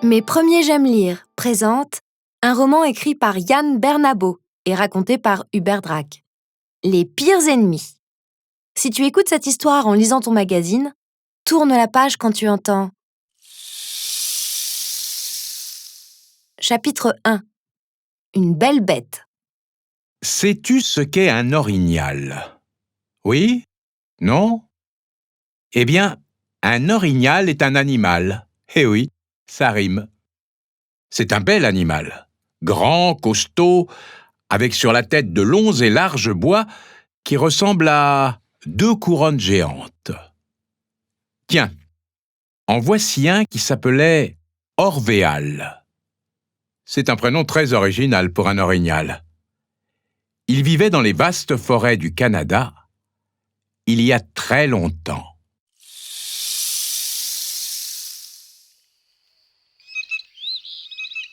Mes premiers J'aime lire présente un roman écrit par Yann Bernabo et raconté par Hubert Drac. Les pires ennemis. Si tu écoutes cette histoire en lisant ton magazine, tourne la page quand tu entends. Chapitre 1. Une belle bête. Sais-tu ce qu'est un orignal? Oui? Non? Eh bien, un orignal est un animal. Eh oui, ça rime. C'est un bel animal, grand, costaud, avec sur la tête de longs et larges bois qui ressemblent à 2 couronnes géantes. Tiens, en voici un qui s'appelait Orvéal. C'est un prénom très original pour un orignal. Il vivait dans les vastes forêts du Canada, il y a très longtemps.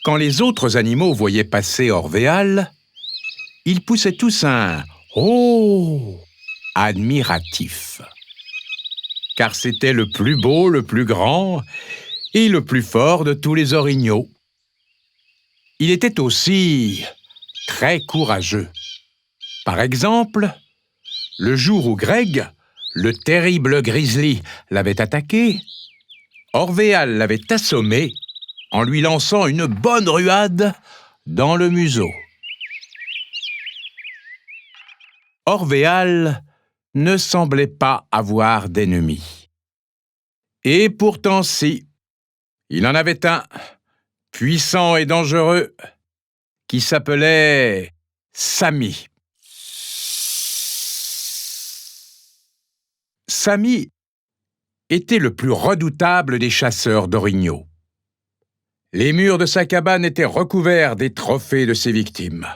Quand les autres animaux voyaient passer Orvéal, ils poussaient tous un « Oh !» admiratif. Car c'était le plus beau, le plus grand et le plus fort de tous les orignaux. Il était aussi très courageux. Par exemple, le jour où Greg, le terrible grizzly, l'avait attaqué, Orvéal l'avait assommé en lui lançant une bonne ruade dans le museau. Orvéal ne semblait pas avoir d'ennemis. Et pourtant si, il en avait un, puissant et dangereux, qui s'appelait Samy. Samy était le plus redoutable des chasseurs d'orignaux. Les murs de sa cabane étaient recouverts des trophées de ses victimes.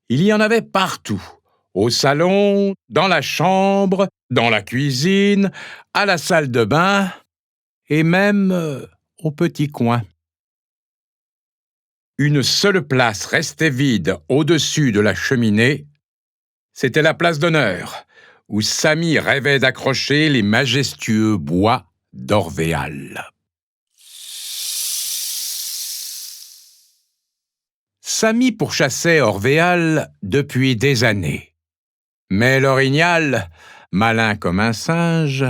Il y en avait partout, au salon, dans la chambre, dans la cuisine, à la salle de bain et même au petit coin. Une seule place restait vide au-dessus de la cheminée, c'était la place d'honneur, où Samy rêvait d'accrocher les majestueux bois d'Orvéal. Samy pourchassait Orvéal depuis des années. Mais l'orignal, malin comme un singe,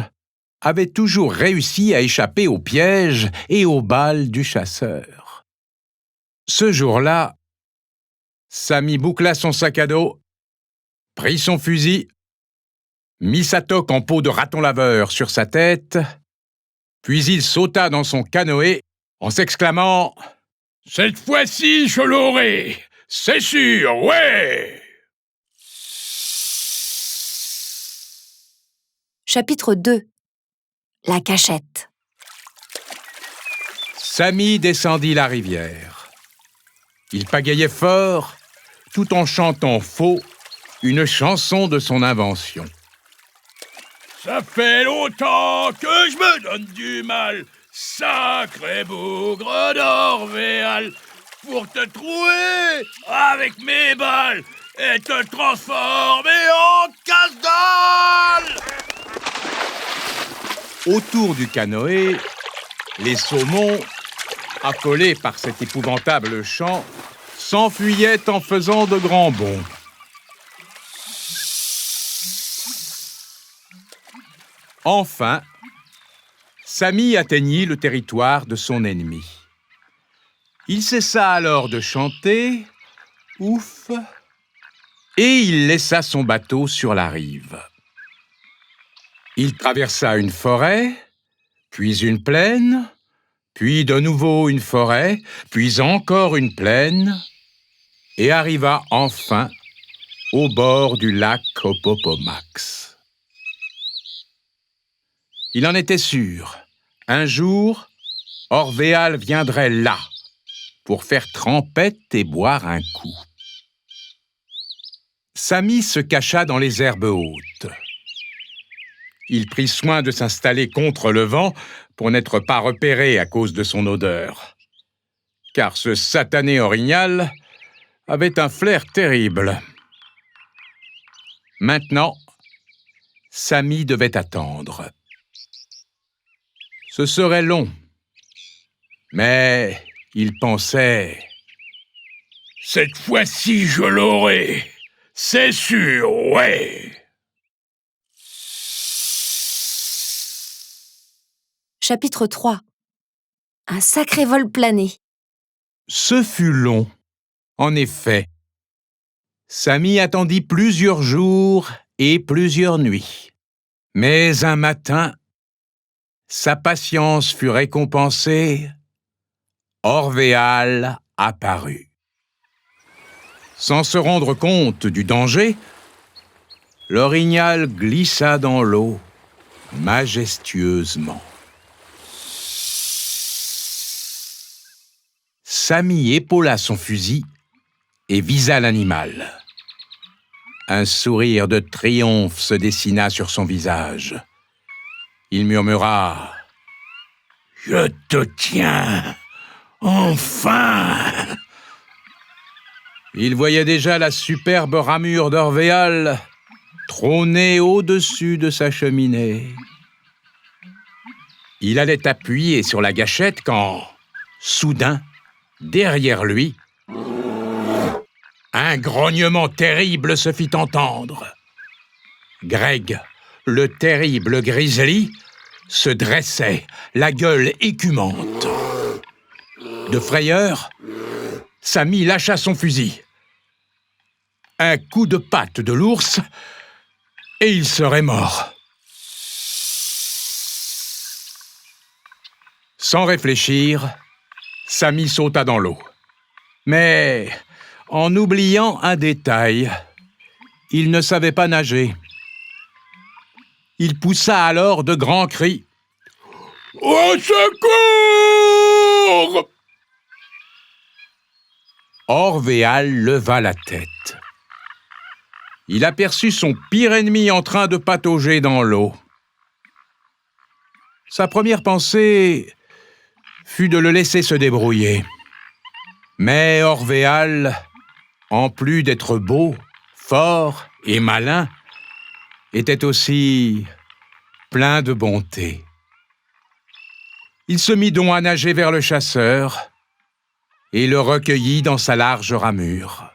avait toujours réussi à échapper aux pièges et aux balles du chasseur. Ce jour-là, Samy boucla son sac à dos, prit son fusil, mit sa toque en peau de raton laveur sur sa tête, puis il sauta dans son canoë en s'exclamant « Cette fois-ci, je l'aurai, c'est sûr, ouais !» Chapitre 2. La cachette. Samy descendit la rivière. Il pagayait fort, tout en chantant faux une chanson de son invention. Ça fait longtemps que je me donne du mal, sacré bougre d'Orvéal, pour te trouver avec mes balles et te transformer en casse-dalle. Autour du canoë, les saumons, affolés par cet épouvantable chant, s'enfuyaient en faisant de grands bonds. Enfin, Samy atteignit le territoire de son ennemi. Il cessa alors de chanter, ouf, et il laissa son bateau sur la rive. Il traversa une forêt, puis une plaine, puis de nouveau une forêt, puis encore une plaine, et arriva enfin au bord du lac Opopomax. Il en était sûr. Un jour, Orvéal viendrait là pour faire trempette et boire un coup. Samy se cacha dans les herbes hautes. Il prit soin de s'installer contre le vent pour n'être pas repéré à cause de son odeur. Car ce satané orignal avait un flair terrible. Maintenant, Samy devait attendre. Ce serait long, mais Il pensait « Cette fois-ci, je l'aurai. C'est sûr, ouais !» Chapitre 3. Un sacré vol plané. Ce fut long, en effet. Samy attendit plusieurs jours et plusieurs nuits. Mais un matin, sa patience fut récompensée. Orvéal apparut. Sans se rendre compte du danger, l'orignal glissa dans l'eau majestueusement. Samy épaula son fusil et visa l'animal. Un sourire de triomphe se dessina sur son visage. Il murmura « Je te tiens, enfin !» Il voyait déjà la superbe ramure d'Orvéal trôner au-dessus de sa cheminée. Il allait appuyer sur la gâchette quand, soudain, derrière lui, un grognement terrible se fit entendre. Greg, le terrible grizzly, se dressait, la gueule écumante. De frayeur, Samy lâcha son fusil. Un coup de patte de l'ours, et il serait mort. Sans réfléchir, Samy sauta dans l'eau. Mais, en oubliant un détail, il ne savait pas nager. Il poussa alors de grands cris. « Au secours !» Orvéal leva la tête. Il aperçut son pire ennemi en train de patauger dans l'eau. Sa première pensée fut de le laisser se débrouiller. Mais Orvéal, en plus d'être beau, fort et malin, était aussi plein de bonté. Il se mit donc à nager vers le chasseur et le recueillit dans sa large ramure.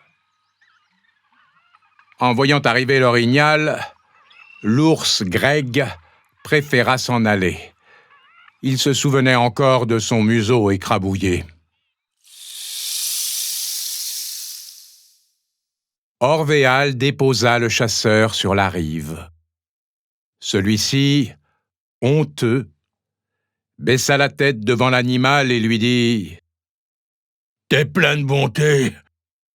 En voyant arriver l'orignal, l'ours Greg préféra s'en aller. Il se souvenait encore de son museau écrabouillé. Orvéal déposa le chasseur sur la rive. Celui-ci, honteux, baissa la tête devant l'animal et lui dit « T'es plein de bonté.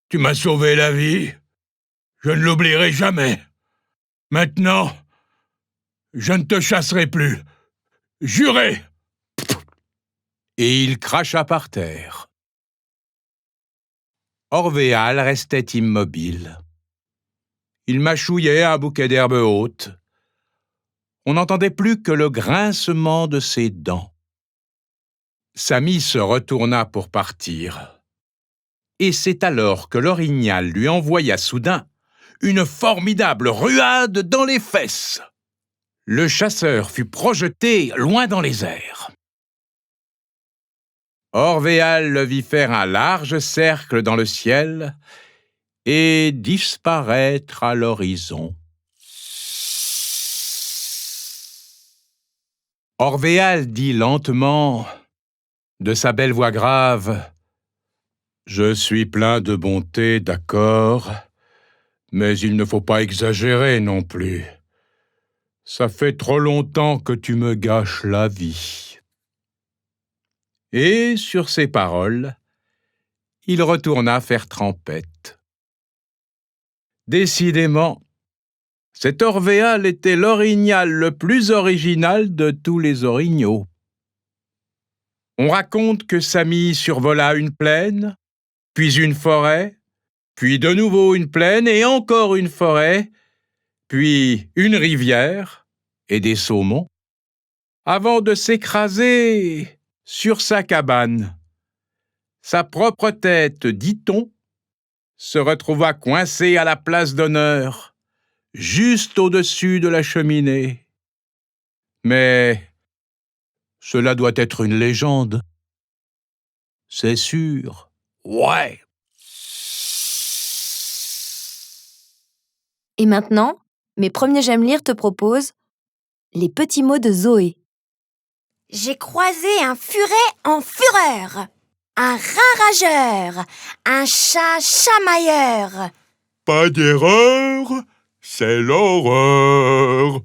Tu m'as sauvé la vie. Je ne l'oublierai jamais. Maintenant, je ne te chasserai plus. Juré !» Et il cracha par terre. Orvéal restait immobile. Il mâchouillait un bouquet d'herbes hautes. On n'entendait plus que le grincement de ses dents. Samy se retourna pour partir. Et c'est alors que l'orignal lui envoya soudain une formidable ruade dans les fesses. Le chasseur fut projeté loin dans les airs. Orvéal le vit faire un large cercle dans le ciel et disparaître à l'horizon. Orvéal dit lentement, de sa belle voix grave, « Je suis plein de bonté, d'accord, mais il ne faut pas exagérer non plus. Ça fait trop longtemps que tu me gâches la vie. » Et, sur ces paroles, il retourna faire trempette. Décidément, cet Orvéal était l'orignal le plus original de tous les orignaux. On raconte que Samy survola une plaine, puis une forêt, puis de nouveau une plaine et encore une forêt, puis une rivière et des saumons, avant de s'écraser sur sa cabane. Sa propre tête, dit-on, se retrouva coincée à la place d'honneur, juste au-dessus de la cheminée. Mais cela doit être une légende. c'est sûr. Ouais. Et maintenant, mes premiers J'aime lire te proposent les petits mots de Zoé. J'ai croisé un furet en fureur, un rat rageur, un chat chamailleur. Pas d'erreur, c'est l'horreur.